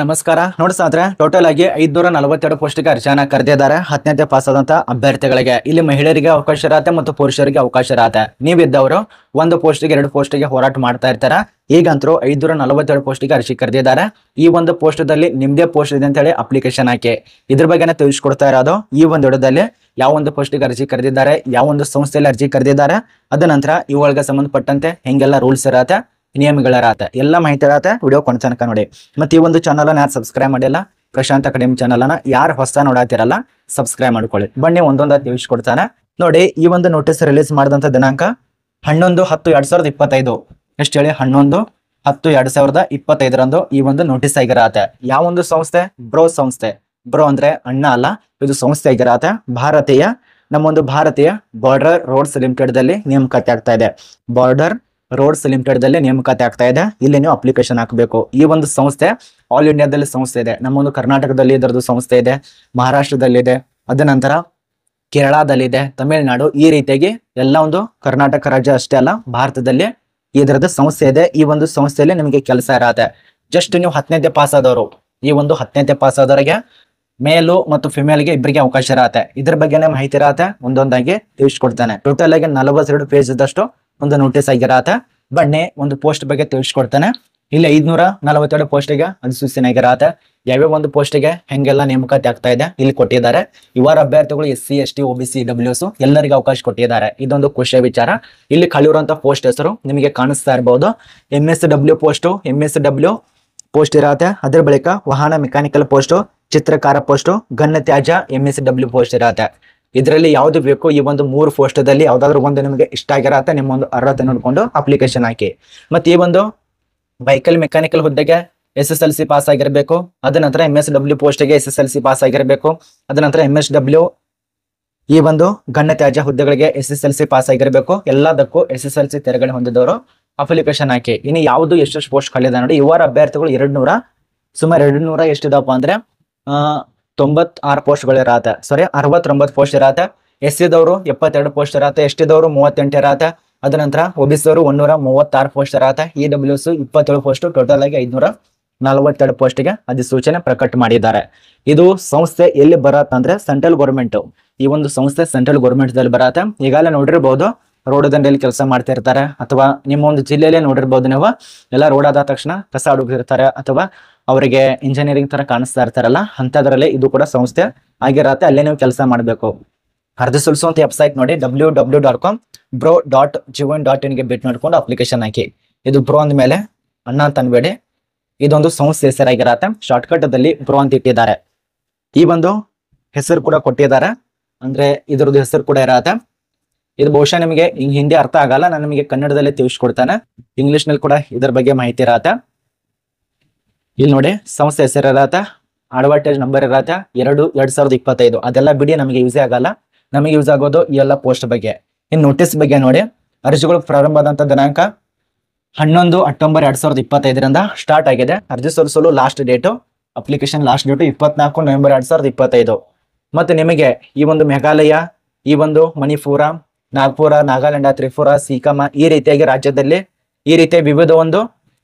ನಮಸ್ಕಾರ ನೋಡಿ ಸಾದ್ರೆ ಟೋಟಲ್ ಆಗಿ 542 ಪೋಸ್ಟ್ಗೆ ಅರ್ಜಿಯನ್ನ ಕರೆದಿದ್ದಾರೆ 10ನೇ ಪಾಸ್ ಆದಂತ ಅಭ್ಯರ್ಥಿಗಳಿಗೆ. ಇಲ್ಲಿ ಮಹಿಳೆಯರಿಗೆ ಅವಕಾಶ ಇರತ್ತೆ ಮತ್ತು ಪುರುಷರಿಗೆ ಅವಕಾಶ ಇರತ್ತೆ. ನೀವಿದ್ದವರು ಒಂದು ಪೋಸ್ಟ್ಗೆ 2 ಪೋಸ್ಟ್ಗೆ ಹೋರಾಟ ಮಾಡ್ತಾ ಇರ್ತಾರ. ಈಗಂತರೂ 542 ಪೋಸ್ಟ್ಗೆ ಅರ್ಜಿ ಕರೆದಿದ್ದಾರೆ. ಈ ಒಂದು ಪೋಸ್ಟ್ ದಲ್ಲಿ ನಿಮ್ದೇ ಪೋಸ್ಟ್ ಇದೆ ಅಂತ ಹೇಳಿ ಅಪ್ಲಿಕೇಶನ್ ಹಾಕಿ ಇದ್ರ ಬಗ್ಗೆನೇ ತಿಳಿಸ್ಕೊಡ್ತಾ ಇರೋದು. ಈ ಒಂದು ವಿಡಿಯೋದಲ್ಲಿ ಯಾವ ಒಂದು ಪೋಸ್ಟ್ಗೆ ಅರ್ಜಿ ಕರೆದಿದ್ದಾರೆ, ಯಾವ ಒಂದು ಸಂಸ್ಥೆಯಲ್ಲಿ ಅರ್ಜಿ ಕರೆದಿದ್ದಾರೆ, ಅದ ನಂತರ ಇವುಗಳಿಗೆ ಸಂಬಂಧಪಟ್ಟಂತೆ ಹೆಂಗೆಲ್ಲ ರೂಲ್ಸ್ ಇರತ್ತೆ, ನಿಯಮಗಳಿರತ್ತೆ, ಎಲ್ಲ ಮಾಹಿತಿ ಇರತ್ತೆ. ವಿಡಿಯೋ ಕೊನೆ ತನಕ ನೋಡಿ. ಮತ್ತೆ ಈ ಒಂದು ಚಾನಲ್ ಯಾರು ಸಬ್ಸ್ಕ್ರೈಬ್ ಮಾಡಿಲ್ಲ, ಪ್ರಶಾಂತ್ ಅಕಾಡೆಮಿ ಚಾನಲ್ ಅನ್ನ ಯಾರು ಹೊಸ ನೋಡಾತಿರಲ್ಲ ಸಬ್ಸ್ಕ್ರೈಬ್ ಮಾಡ್ಕೊಳ್ಳಿ. ಬನ್ನಿ ಒಂದೊಂದ ತಿಳಿಸ್ಕೊಡ್ತಾನೆ ನೋಡಿ. ಈ ಒಂದು ನೋಟಿಸ್ ರಿಲೀಸ್ ಮಾಡಿದಂತ ದಿನಾಂಕ 11/10/2025. ಎಷ್ಟು ಹೇಳಿ? 11/10/2025 ಈ ಒಂದು ನೋಟಿಸ್ ಆಗಿರತ್ತೆ. ಯಾವ ಒಂದು ಸಂಸ್ಥೆ? ಬ್ರೋ ಸಂಸ್ಥೆ. ಬ್ರೋ ಅಂದ್ರೆ ಅಣ್ಣ ಅಲ್ಲ, ಇದು ಸಂಸ್ಥೆ ಆಗಿರತ್ತೆ. ಭಾರತೀಯ ಬಾರ್ಡರ್ ರೋಡ್ಸ್ ಲಿಮಿಟೆಡ್ ದಲ್ಲಿ ನೇಮಕಾತಿ ಆಗ್ತಾ ಇದೆ. ಬಾರ್ಡರ್ ರೋಡ್ಸ್ ಲಿಮಿಟೆಡ್ ದಲ್ಲಿ ನೇಮಕಾತಿ ಆಗ್ತಾ ಇದೆ. ಇಲ್ಲಿ ನೀವು ಅಪ್ಲಿಕೇಶನ್ ಹಾಕಬೇಕು. ಈ ಒಂದು ಸಂಸ್ಥೆ ಆಲ್ ಇಂಡಿಯಾದಲ್ಲಿ ಸಂಸ್ಥೆ ಇದೆ. ನಮ್ಮೊಂದು ಕರ್ನಾಟಕದಲ್ಲಿ ಇದರದ್ದು ಸಂಸ್ಥೆ ಇದೆ, ಮಹಾರಾಷ್ಟ್ರದಲ್ಲಿದೆ, ಅದ ನಂತರ ಕೇರಳದಲ್ಲಿದೆ, ತಮಿಳುನಾಡು, ಈ ರೀತಿಯಾಗಿ ಎಲ್ಲ ಒಂದು ಕರ್ನಾಟಕ ರಾಜ್ಯ ಅಷ್ಟೇ ಅಲ್ಲ, ಭಾರತದಲ್ಲಿ ಇದರದ್ದು ಸಂಸ್ಥೆ ಇದೆ. ಈ ಒಂದು ಸಂಸ್ಥೆಯಲ್ಲಿ ನಿಮಗೆ ಕೆಲಸ ಇರತ್ತೆ. ಜಸ್ಟ್ ನೀವು 10ನೇ ಪಾಸ್ ಆದವರು, ಈ ಒಂದು 10ನೇ ಪಾಸ್ ಆದವರಿಗೆ ಮೇಲು ಮತ್ತು ಫಿಮೇಲ್ಗೆ ಇಬ್ಬರಿಗೆ ಅವಕಾಶ ಇರತ್ತೆ. ಇದ್ರ ಬಗ್ಗೆನೇ ಮಾಹಿತಿ ಇರತ್ತೆ, ಒಂದೊಂದಾಗಿ ತಿಳಿಸ್ಕೊಡ್ತಾನೆ. ಟೋಟಲ್ ಆಗಿ 42 ಪೇಜ್ ಇದ್ದಷ್ಟು ಒಂದು ನೋಟಿಸ್ ಆಗಿರತ್ತೆ. ಬನ್ನಿ ಒಂದು ಪೋಸ್ಟ್ ಬಗ್ಗೆ ತಿಳಿಸ್ಕೊಡ್ತಾನೆ. ಇಲ್ಲಿ 542 ಪೋಸ್ಟಿಗೆ ಅಧಿಸೂಚನೆ ಆಗಿರತ್ತೆ. ಯಾವ್ಯಾವ ಒಂದು ಪೋಸ್ಟಿಗೆ ಹೆಂಗೆಲ್ಲ ನೇಮಕಾತಿ ಆಗ್ತಾ ಇದೆ ಇಲ್ಲಿ ಕೊಟ್ಟಿದ್ದಾರೆ. ಇವರ ಅಭ್ಯರ್ಥಿಗಳು SC ST OBC WS ಎಲ್ಲರಿಗೂ ಅವಕಾಶ ಕೊಟ್ಟಿದ್ದಾರೆ. ಇದೊಂದು ಖುಷಿಯ ವಿಚಾರ. ಇಲ್ಲಿ ಖಾಲಿರುವಂತಹ ಪೋಸ್ಟ್ ಹೆಸರು ನಿಮಗೆ ಕಾಣಿಸ್ತಾ ಇರಬಹುದು. MSW ಪೋಸ್ಟ್ ಇರತ್ತೆ. ಅದ್ರ ಬಳಿಕ ವಾಹನ ಮೆಕ್ಯಾನಿಕಲ್ ಪೋಸ್ಟ್, ಚಿತ್ರಕಾರ ಪೋಸ್ಟ್, ಘನ ತ್ಯಾಜ್ಯ MSW ಪೋಸ್ಟ್ ಇರತ್ತೆ. ಇದರಲ್ಲಿ ಯಾವ್ದು ಬೇಕು, ಈ ಒಂದು 3 ಪೋಸ್ಟದಲ್ಲಿ ಯಾವ್ದಾದ್ರು ಒಂದು ನಿಮಗೆ ಇಷ್ಟ ಆಗಿರತ್ತೆ, ನಿಮ್ಮ ಒಂದು ಅರ್ಹತೆ ನೋಡ್ಕೊಂಡು ಅಪ್ಲಿಕೇಶನ್ ಹಾಕಿ. ಮತ್ತೆ ಈ ಒಂದು ವೆಹಿಕಲ್ ಮೆಕ್ಯಾನಿಕಲ್ ಹುದ್ದೆಗೆ SSLC ಪಾಸ್ ಆಗಿರಬೇಕು. ಅದ ನಂತರ MSW ಪೋಸ್ಟ್ಗೆ SSLC ಪಾಸ್ ಆಗಿರಬೇಕು. ಅದ ನಂತರ MSW ಈ ಒಂದು ಘನ ತ್ಯಾಜ್ಯ ಹುದ್ದೆಗಳಿಗೆ SSLC ಪಾಸ್ ಆಗಿರಬೇಕು. ಎಲ್ಲದಕ್ಕೂ SSLC ತೆರಗಡೆ ಹೊಂದಿದವರು ಅಪ್ಲಿಕೇಶನ್ ಹಾಕಿ. ಇನ್ನು ಯಾವ್ದು ಎಷ್ಟು ಪೋಸ್ಟ್ ಖಾಲಿ ಇದೆ ನೋಡಿ. ಇವರ ಅಭ್ಯರ್ಥಿಗಳು 200 ಸುಮಾರು 200 ಎಷ್ಟಿದಪ್ಪ ಅಂದ್ರೆ 96 ಪೋಸ್ಟ್ಗಳು ಇರತ್ತೆ. ಸಾರಿ 69 ಪೋಸ್ಟ್ ಇರತ್ತೆ. SC ದವರು 72 ಪೋಸ್ಟ್ ಇರತ್ತೆ. ST ದವರು 38 ಇರತ್ತೆ. ಅದ ನಂತರ OBC ದವರು 136 ಪೋಸ್ಟ್ ಇರತ್ತೆ. EWS 27 post. ಟೋಟಲ್ ಆಗಿ 542 ಪೋಸ್ಟ್ಗೆ ಅಧಿಸೂಚನೆ ಪ್ರಕಟ ಮಾಡಿದ್ದಾರೆ. ಇದು ಸಂಸ್ಥೆ ಎಲ್ಲಿ ಬರತ್ತಂದ್ರೆ ಸೆಂಟ್ರಲ್ ಗೌರ್ಮೆಂಟ್. ಈ ಒಂದು ಸಂಸ್ಥೆ ಸೆಂಟ್ರಲ್ ಗೌರ್ಮೆಂಟ್ ದಲ್ಲಿ ಬರತ್ತೆ. ಈಗಾಗಲೇ ನೋಡಿರ್ಬಹುದು, ರೋಡ್ ದಂಡೆಯಲ್ಲಿ ಕೆಲಸ ಮಾಡ್ತಾ ಇರ್ತಾರೆ, ಅಥವಾ ನಿಮ್ಮ ಒಂದು ಜಿಲ್ಲೆಯಲ್ಲೇ ನೋಡಿರ್ಬಹುದು ನೀವು. ಎಲ್ಲ ರೋಡ್ ಆದ ತಕ್ಷಣ ಕಸ ಹುಡುಗಿರ್ತಾರೆ, ಅಥವಾ ಅವರಿಗೆ ಇಂಜಿನಿಯರಿಂಗ್ ತರ ಕಾಣಿಸ್ತಾ ಇರ್ತಾರಲ್ಲ, ಅಂತದ್ರಲ್ಲಿ ಇದು ಕೂಡ ಸಂಸ್ಥೆ ಆಗಿರತ್ತೆ. ಅಲ್ಲೇ ನೀವು ಕೆಲಸ ಮಾಡಬೇಕು. ಅರ್ಜಿ ಸಲ್ಲಿಸುವಂತ ವೆಬ್ಸೈಟ್ ನೋಡಿ www.bro.gov.in ಗೆ ಭೇಟಿ ಮಾಡ್ಕೊಂಡು ಅಪ್ಲಿಕೇಶನ್ ಹಾಕಿ. ಇದು ಬ್ರೋ ಅಂದ ಮೇಲೆ ಅಣ್ಣ ಅಂತ ಅನ್ಬೇಡಿ, ಇದೊಂದು ಸಂಸ್ಥೆ ಹೆಸರಾಗಿರತ್ತೆ. ಶಾರ್ಟ್ಕಟ್ ದಲ್ಲಿ ಬ್ರೋ ಅಂತ ಇಟ್ಟಿದ್ದಾರೆ. ಈ ಒಂದು ಹೆಸರು ಕೂಡ ಕೊಟ್ಟಿದ್ದಾರೆ, ಅಂದ್ರೆ ಇದ್ರದ್ದು ಹೆಸರು ಕೂಡ ಇರತ್ತೆ. ಇದು ಬಹುಶಃ ನಿಮಗೆ ಹಿಂದಿ ಅರ್ಥ ಆಗಲ್ಲ, ನಾನು ನಿಮಗೆ ಕನ್ನಡದಲ್ಲೇ ತಿಳಿಸ್ಕೊಡ್ತಾನೆ. ಇಂಗ್ಲಿಷ್ ನಲ್ಲಿ ಕೂಡ ಇದರ ಬಗ್ಗೆ ಮಾಹಿತಿ ಇರತ್ತೆ. ಇಲ್ಲಿ ನೋಡಿ ಸಂಸ್ಥೆ ಹೆಸರು ಇರತ್ತೆ, ಅಡ್ವರ್ಟೈಸ್ ನಂಬರ್ ಇರತ್ತೆ, 2025. ಅದೆಲ್ಲ ಬಿಡಿ, ನಮಗೆ ಯೂಸೇ ಆಗಲ್ಲ. ನಮಗೆ ಯೂಸ್ ಆಗೋದು ಈ ಎಲ್ಲ ಪೋಸ್ಟ್ ಬಗ್ಗೆ. ಇನ್ನು ನೋಟಿಸ್ ಬಗ್ಗೆ ನೋಡಿ. ಅರ್ಜಿಗಳು ಪ್ರಾರಂಭ ಆದಂತ ದಿನಾಂಕ 11 ಅಕ್ಟೋಬರ್ 2025 ಸ್ಟಾರ್ಟ್ ಆಗಿದೆ. ಅರ್ಜಿ ಸಲ್ಲಿಸಲು last date, application last date 24 November 2025. ಮತ್ತೆ ನಿಮಗೆ ಈ ಒಂದು ಮೇಘಾಲಯ, ಈ ಒಂದು ಮಣಿಪುರ, ನಾಗ್ಪುರ, ನಾಗಾಲ್ಯಾಂಡ್, ತ್ರಿಪುರ, ಸಿಕ್ಕಿಂ, ಈ ರೀತಿಯಾಗಿ ರಾಜ್ಯದಲ್ಲಿ ಈ ರೀತಿಯ ವಿವಿಧ ಒಂದು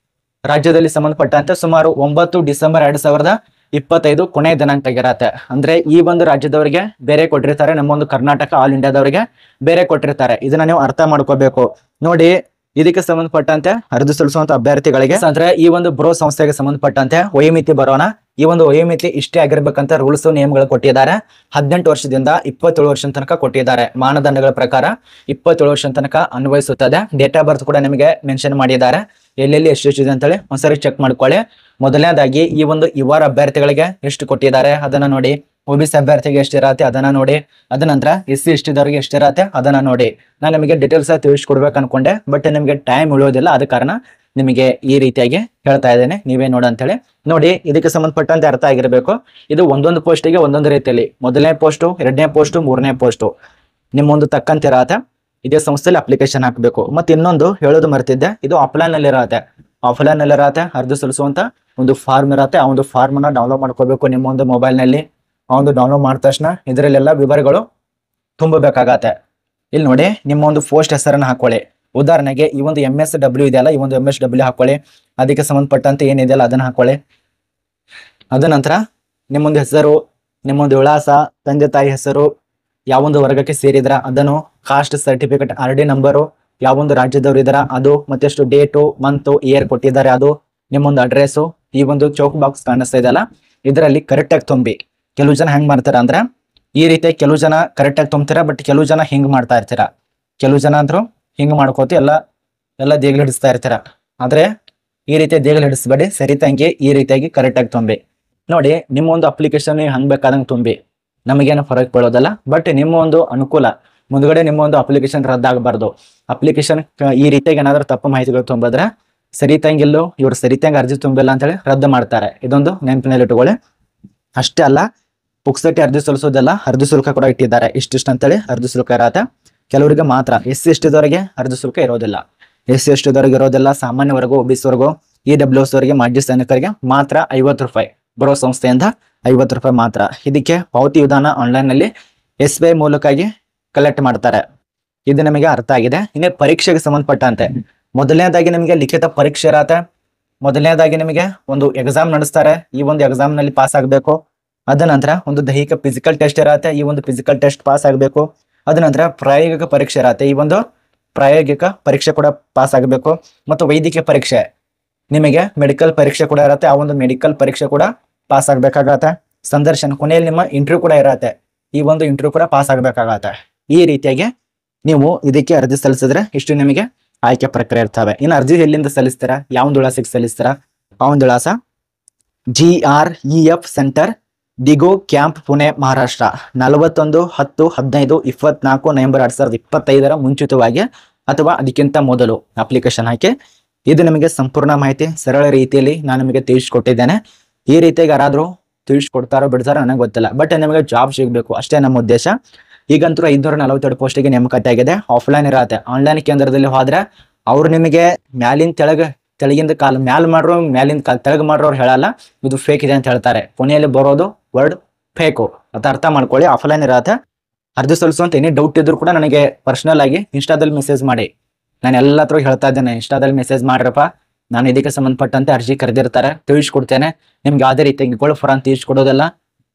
ರಾಜ್ಯದಲ್ಲಿ ಸಂಬಂಧಪಟ್ಟಂತೆ ಸುಮಾರು 9 ಡಿಸೆಂಬರ್ 2025 ಕೊನೆಯ ದಿನಾಂಕ ಆಗಿರತ್ತೆ. ಅಂದ್ರೆ ಈ ಒಂದು ರಾಜ್ಯದವರಿಗೆ ಬೇರೆ ಕೊಟ್ಟಿರ್ತಾರೆ, ನಮ್ಮ ಒಂದು ಕರ್ನಾಟಕ ಆಲ್ ಇಂಡಿಯಾದವರಿಗೆ ಬೇರೆ ಕೊಟ್ಟಿರ್ತಾರೆ. ಇದನ್ನ ನೀವು ಅರ್ಥ ಮಾಡ್ಕೋಬೇಕು ನೋಡಿ. ಇದಕ್ಕೆ ಸಂಬಂಧಪಟ್ಟಂತೆ ಅರ್ಜಿ ಸಲ್ಲಿಸುವಂತ ಅಭ್ಯರ್ಥಿಗಳಿಗೆ ಅಂದ್ರೆ ಈ ಒಂದು ಬ್ರೋ ಸಂಸ್ಥೆಗೆ ಸಂಬಂಧಪಟ್ಟಂತೆ ವಯೋಮಿತಿ ಬರೋಣ. ಈ ಒಂದು ವಯೋಮಿತಿ ಇಷ್ಟೇ ಆಗಿರ್ಬೇಕಂತ ರೂಲ್ಸ್ ನಿಯಮಗಳು ಕೊಟ್ಟಿದ್ದಾರೆ. 18 ವರ್ಷದಿಂದ 27 ವರ್ಷದ ತನಕ ಕೊಟ್ಟಿದ್ದಾರೆ. ಮಾನದಂಡಗಳ ಪ್ರಕಾರ 27 ವರ್ಷದ ತನಕ ಅನ್ವಯಿಸುತ್ತದೆ. ಡೇಟ್ ಆಫ್ ಬರ್ತ್ ಕೂಡ ನಿಮಗೆ ಮೆನ್ಷನ್ ಮಾಡಿದ್ದಾರೆ, ಎಲ್ಲೆಲ್ಲಿ ಎಷ್ಟು ಇದೆ ಅಂತೇಳಿ ಒಂದ್ಸರಿ ಚೆಕ್ ಮಾಡ್ಕೊಳ್ಳಿ. ಮೊದಲನೇದಾಗಿ ಈ ಒಂದು ಇವರ ಅಭ್ಯರ್ಥಿಗಳಿಗೆ ಎಷ್ಟು ಕೊಟ್ಟಿದ್ದಾರೆ ಅದನ್ನ ನೋಡಿ. OBC ಅಭ್ಯರ್ಥಿಗೆ ಎಷ್ಟಿರತ್ತೆ ಅದನ್ನ ನೋಡಿ. ಅದ ನಂತರ SC ST ದವರಿಗೆ ಎಷ್ಟಿರತ್ತೆ ಅದನ್ನ ನೋಡಿ. ನಾನು ನಿಮಗೆ ಡೀಟೇಲ್ಸ್ ತಿಳಿಸ್ಕೊಡ್ಬೇಕು ಅನ್ಕೊಂಡೆ, ಬಟ್ ನಿಮಗೆ ಟೈಮ್ ಉಳಿಯೋದಿಲ್ಲ. ಆದ ಕಾರಣ ನಿಮಗೆ ಈ ರೀತಿಯಾಗಿ ಹೇಳ್ತಾ ಇದ್ದೇನೆ, ನೀವೇ ನೋಡ ಅಂತೇಳಿ ನೋಡಿ. ಇದಕ್ಕೆ ಸಂಬಂಧಪಟ್ಟಂತೆ ಅರ್ಥ ಆಗಿರಬೇಕು. ಇದು ಒಂದೊಂದು ಪೋಸ್ಟಿಗೆ ಒಂದೊಂದು ರೀತಿಯಲ್ಲಿ, ಮೊದಲನೇ ಪೋಸ್ಟು, 2ನೇ ಪೋಸ್ಟು, 3ನೇ ಪೋಸ್ಟು ನಿಮ್ಮೊಂದು ತಕ್ಕಂತಿರತ್ತೆ. ಇದೇ ಸಂಸ್ಥೆಯಲ್ಲಿ ಅಪ್ಲಿಕೇಶನ್ ಹಾಕಬೇಕು. ಮತ್ತೆ ಇನ್ನೊಂದು ಹೇಳೋದು ಮರ್ತಿದ್ದೆ, ಇದು ಆಫ್ಲೈನ್ ನಲ್ಲಿ ಇರತ್ತೆ. ಆಫ್ಲೈನ್ ನಲ್ಲಿ ಇರತ್ತೆ. ಅರ್ಜಿ ಸಲ್ಲಿಸುವಂತ ಒಂದು ಫಾರ್ಮ್ ಇರತ್ತೆ. ಆ ಒಂದು ಫಾರ್ಮ್ ಅನ್ನ ಡೌನ್ಲೋಡ್ ಮಾಡ್ಕೋಬೇಕು ನಿಮ್ಮ ಒಂದು ಮೊಬೈಲ್ ನಲ್ಲಿ. ಆ ಒಂದು ಡೌನ್ಲೋಡ್ ಮಾಡಿದ ತಕ್ಷಣ ಇದರಲ್ಲೆಲ್ಲ ವಿವರಗಳು ತುಂಬಬೇಕಾಗತ್ತೆ. ಇಲ್ಲಿ ನೋಡಿ, ನಿಮ್ಮ ಒಂದು ಪೋಸ್ಟ್ ಹೆಸರನ್ನು ಹಾಕೊಳ್ಳಿ. ಉದಾಹರಣೆಗೆ ಈ ಒಂದು MSW ಇದೆಯಲ್ಲ, ಈ ಒಂದು MSW ಹಾಕೊಳ್ಳಿ. ಅದಕ್ಕೆ ಸಂಬಂಧಪಟ್ಟಂತೆ ಏನಿದೆಯಲ್ಲ ಅದನ್ನ ಹಾಕೊಳ್ಳಿ. ಅದ ನಂತರ ನಿಮ್ಮೊಂದು ಹೆಸರು, ನಿಮ್ಮೊಂದು ವಿಳಾಸ, ತಂದೆ ತಾಯಿ ಹೆಸರು, ಯಾವೊಂದು ವರ್ಗಕ್ಕೆ ಸೇರಿದ್ರ ಅದನ್ನು, ಕಾಸ್ಟ್ ಸರ್ಟಿಫಿಕೇಟ್, RD ನಂಬರು, ಯಾವೊಂದು ರಾಜ್ಯದವರು ಇದಾರ ಅದು, ಮತ್ತೆಷ್ಟು ಡೇಟು, ಮಂತು, ಇಯರ್ ಕೊಟ್ಟಿದ್ದಾರೆ ಅದು, ನಿಮ್ಮೊಂದು ಅಡ್ರೆಸ್ಸು, ಈ ಒಂದು ಚೌಕ್ ಬಾಕ್ಸ್ ಕಾಣಿಸ್ತಾ ಇದೆಯಲ್ಲ ಇದರಲ್ಲಿ ಕರೆಕ್ಟ್ ಆಗಿ ತುಂಬಿ. ಕೆಲವು ಜನ ಹೆಂಗ್ ಮಾಡ್ತಾರ ಅಂದ್ರೆ ಈ ರೀತಿ ಕೆಲವು ಜನ ಕರೆಕ್ಟ್ ಆಗಿ ತುಂಬ್ತೀರಾ, ಬಟ್ ಕೆಲವು ಜನ ಹಿಂಗ್ ಮಾಡ್ತಾ ಇರ್ತೀರಾ. ಕೆಲವು ಜನ ಅಂದ್ರು ಹಿಂಗ್ ಮಾಡ್ಕೋತಿ ಎಲ್ಲ ದೇಗ್ಲು ಹಿಡಿಸ್ತಾ ಇರ್ತೀರ. ಆದ್ರೆ ಈ ರೀತಿ ದೇಗ್ಲು ಹಿಡಿಸ್ಬೇಡಿ, ಸರಿತಂಗೆ ಈ ರೀತಿಯಾಗಿ ಕರೆಕ್ಟ್ ಆಗಿ ತುಂಬಿ. ನೋಡಿ, ನಿಮ್ಮ ಒಂದು ಅಪ್ಲಿಕೇಶನ್ ನೀವು ಹಂಗ್ ಬೇಕಾದಂಗೆ ತುಂಬಿ, ನಮಗೇನು ಫರಕ್ ಬೀಳೋದಲ್ಲ. ಬಟ್ ನಿಮ್ಮ ಒಂದು ಅನುಕೂಲ, ಮುಂದ್ಗಡೆ ನಿಮ್ಮ ಒಂದು ಅಪ್ಲಿಕೇಶನ್ ರದ್ದಾಗಬಾರ್ದು. ಅಪ್ಲಿಕೇಶನ್ ಈ ರೀತಿಯಾಗಿ ಏನಾದ್ರೂ ತಪ್ಪು ಮಾಹಿತಿಗಳು ತುಂಬಿದ್ರೆ ಸರಿತಂಗಿಲ್ಲೋ ಇವ್ರು ಸರಿತಂಗ ಅರ್ಜಿ ತುಂಬಿಲ್ಲ ಅಂತೇಳಿ ರದ್ದು ಮಾಡ್ತಾರೆ. ಇದೊಂದು ನೆನಪಿನಲ್ಲಿ ಇಟ್ಕೊಳ್ಳಿ. ಅಷ್ಟೇ ಅಲ್ಲ, ಪುಕ್ಸಟಿ ಅರ್ಜಿ ಸಲ್ಲಿಸೋದೆಲ್ಲ ಅರ್ಜಿ ಶುಲ್ಕ ಕೂಡ ಇಟ್ಟಿದ್ದಾರೆ. ಇಷ್ಟಿಷ್ಟು ಅಂತೇಳಿ ಅರ್ಜಿ ಶುಲ್ಕ ಇರತ್ತೆ. ಕೆಲವರಿಗೆ ಮಾತ್ರ, SC/ST ದವರಿಗೆ ಅರ್ಜಿ ಶುಲ್ಕ ಇರೋದಿಲ್ಲ. SC/ST ದವರಿಗೆ ಇರೋದಿಲ್ಲ. ಸಾಮಾನ್ಯ ವರ್ಗ, OBC ವರ್ಗ, EWS ಅವರಿಗೆ, ಮಾಜಿ ಸೈನಿಕರಿಗೆ ಮಾತ್ರ 50 ರೂಪಾಯಿ. ಬರೋ ಸಂಸ್ಥೆಯಿಂದ 50 ರೂಪಾಯಿ ಮಾತ್ರ. ಇದಕ್ಕೆ ಪಾವತಿ ವಿಧಾನ ಆನ್ಲೈನ್ ನಲ್ಲಿ SBI ಮೂಲಕವಾಗಿ ಕಲೆಕ್ಟ್ ಮಾಡ್ತಾರೆ. ಇದು ನಮಗೆ ಅರ್ಥ ಆಗಿದೆ. ಇನ್ನು ಪರೀಕ್ಷೆಗೆ ಸಂಬಂಧಪಟ್ಟಂತೆ ಮೊದಲನೇದಾಗಿ ನಿಮಗೆ ಲಿಖಿತ ಪರೀಕ್ಷೆ ಇರತ್ತೆ. ಮೊದಲನೇದಾಗಿ ನಿಮಗೆ ಒಂದು ಎಕ್ಸಾಮ್ ನಡೆಸ್ತಾರೆ. ಈ ಒಂದು ಎಕ್ಸಾಮ್ ನಲ್ಲಿ ಪಾಸ್ ಆಗಬೇಕು. ಅದ ನಂತರ ಒಂದು ದೈಹಿಕ ಫಿಸಿಕಲ್ ಟೆಸ್ಟ್ ಇರತ್ತೆ. ಈ ಒಂದು ಫಿಸಿಕಲ್ ಟೆಸ್ಟ್ ಪಾಸ್ ಆಗಬೇಕು. ಅದ ನಂತರ ಪ್ರಾಯೋಗಿಕ ಪರೀಕ್ಷೆ ಇರತ್ತೆ. ಈ ಒಂದು ಪ್ರಾಯೋಗಿಕ ಪರೀಕ್ಷೆ ಕೂಡ ಪಾಸ್ ಆಗಬೇಕು. ಮತ್ತು ವೈದ್ಯಕೀಯ ಪರೀಕ್ಷೆ, ನಿಮಗೆ ಮೆಡಿಕಲ್ ಪರೀಕ್ಷೆ ಕೂಡ ಇರತ್ತೆ. ಆ ಒಂದು ಮೆಡಿಕಲ್ ಪರೀಕ್ಷೆ ಕೂಡ ಪಾಸ್ ಆಗ್ಬೇಕಾಗತ್ತೆ. ಸಂದರ್ಶನ ಕೊನೆಯಲ್ಲಿ ನಿಮ್ಮ ಇಂಟರ್ವ್ಯೂ ಕೂಡ ಇರತ್ತೆ. ಈ ಒಂದು ಇಂಟರ್ವ್ಯೂ ಕೂಡ ಪಾಸ್ ಆಗ್ಬೇಕಾಗತ್ತೆ. ಈ ರೀತಿಯಾಗಿ ನೀವು ಇದಕ್ಕೆ ಅರ್ಜಿ ಸಲ್ಲಿಸಿದ್ರೆ ಇಷ್ಟು ನಿಮಗೆ ಆಯ್ಕೆ ಪ್ರಕ್ರಿಯೆ ಇರ್ತವೆ. ಇನ್ನು ಅರ್ಜಿ ಎಲ್ಲಿಂದ ಸಲ್ಲಿಸ್ತೀರಾ, ಯಾವ ಒಂದು ವಿಳಾಸಕ್ಕೆ ಸಲ್ಲಿಸ್ತೀರಾ, ಆ ಒಂದು ವಿಳಾಸ GREF centre, Dighi camp, Pune, Maharashtra 41-10-15-24 November 2025 ಮುಂಚಿತವಾಗಿ ಅಥವಾ ಅದಕ್ಕಿಂತ ಮೊದಲು ಅಪ್ಲಿಕೇಶನ್ ಹಾಕಿ. ಇದು ನಿಮಗೆ ಸಂಪೂರ್ಣ ಮಾಹಿತಿ ಸರಳ ರೀತಿಯಲ್ಲಿ ನಾನು ನಿಮಗೆ ತಿಳಿಸ್ಕೊಟ್ಟಿದ್ದೇನೆ. ಈ ರೀತಿಯಾಗಿ ಯಾರಾದ್ರೂ ತಿಳಿಸ್ಕೊಡ್ತಾರೋ ಬಿಡ್ತಾರೋ ನನಗೆ ಗೊತ್ತಿಲ್ಲ, ಬಟ್ ನಿಮಗೆ ಜಾಬ್ ಸಿಗಬೇಕು ಅಷ್ಟೇ ನಮ್ಮ ಉದ್ದೇಶ. ಈಗಂತೂ 542 ಪೋಸ್ಟಿಗೆ ನೇಮಕಾತಿ ಆಗಿದೆ. ಆಫ್ಲೈನ್ ಇರತ್ತೆ. ಆನ್ಲೈನ್ ಕೇಂದ್ರದಲ್ಲಿ ಹೋದ್ರೆ ಅವ್ರು ನಿಮಗೆ ಮ್ಯಾಲಿನ ತೆಳಗಿಂದ ಕಾಲ ಮ್ಯಾಲ್ ಮಾಡ್ರೋ, ಮ್ಯಾಲಿಂದ ಕಾಲ ತೆಳಗ್ ಮಾಡ್ರೋರು ಹೇಳಲ್ಲ, ಇದು ಫೇಕ್ ಇದೆ ಅಂತ ಹೇಳ್ತಾರೆ. ಕೊನೆಯಲ್ಲಿ ಬರೋದು ವರ್ಡ್ ಫೇಕು ಅಂತ ಅರ್ಥ ಮಾಡ್ಕೊಳ್ಳಿ. ಆಫ್ಲೈನ್ ಇರತ್ತೆ. ಅರ್ಜಿ ಸಲ್ಲಿಸುವಂತ ಏನೇ ಡೌಟ್ ಇದ್ರು ಕೂಡ ನನಗೆ ಪರ್ಸನಲ್ ಆಗಿ ಇನ್ಸ್ಟಾದಲ್ಲಿ ಮೆಸೇಜ್ ಮಾಡಿ. ನಾನು ಎಲ್ಲ ಹತ್ರ ಹೇಳ್ತಾ ಇದ್ದೇನೆ, ಇನ್ಸ್ಟಾದಲ್ಲಿ ಮೆಸೇಜ್ ಮಾಡ್ರಪ್ಪ, ನಾನು ಇದಕ್ಕೆ ಸಂಬಂಧಪಟ್ಟಂತೆ ಅರ್ಜಿ ಕರೆದಿರ್ತಾರೆ, ತಿಳಿಸ್ಕೊಡ್ತೇನೆ. ನಿಮ್ಗೆ ಯಾವುದೇ ರೀತಿ ಫಾರಂ ತಿಳಿಸ್ಕೊಡೋದಲ್ಲ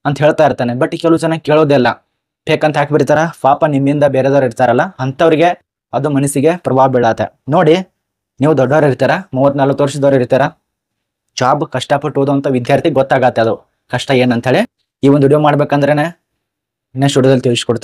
ಅಂತ ಹೇಳ್ತಾ ಇರ್ತಾನೆ. ಬಟ್ ಕೆಲವು ಜನ ಕೇಳೋದಿಲ್ಲ, ಫೇಕ್ ಅಂತ ಹಾಕ್ಬಿಡ್ತಾರ. ಪಾಪ ನಿಮ್ಮಿಂದ ಬೇರೆದವ್ರು ಇರ್ತಾರಲ್ಲ, ಅಂಥವ್ರಿಗೆ ಅದು ಮನಸ್ಸಿಗೆ ಪ್ರಭಾವ ಬೀಳತ್ತೆ. ನೋಡಿ, ನೀವು ದೊಡ್ಡವ್ರು ಇರ್ತಾರ, 30-40 ವರ್ಷದವ್ರು ಇರ್ತಾರ, ಜಾಬ್ ಕಷ್ಟಪಟ್ಟು ಓದುವಂತ ವಿದ್ಯಾರ್ಥಿ ಗೊತ್ತಾಗತ್ತೆ ಅದು ಕಷ್ಟ ಏನಂತ ಹೇಳಿ. ಈ ಒಂದು ವಿಡಿಯೋ ಮಾಡ್ಬೇಕಂದ್ರೆ ನೆಕ್ಸ್ಟ್ ವಿಡಿಯೋದಲ್ಲಿ ತಿಳಿಸ್ಕೊಡ್ತೇನೆ.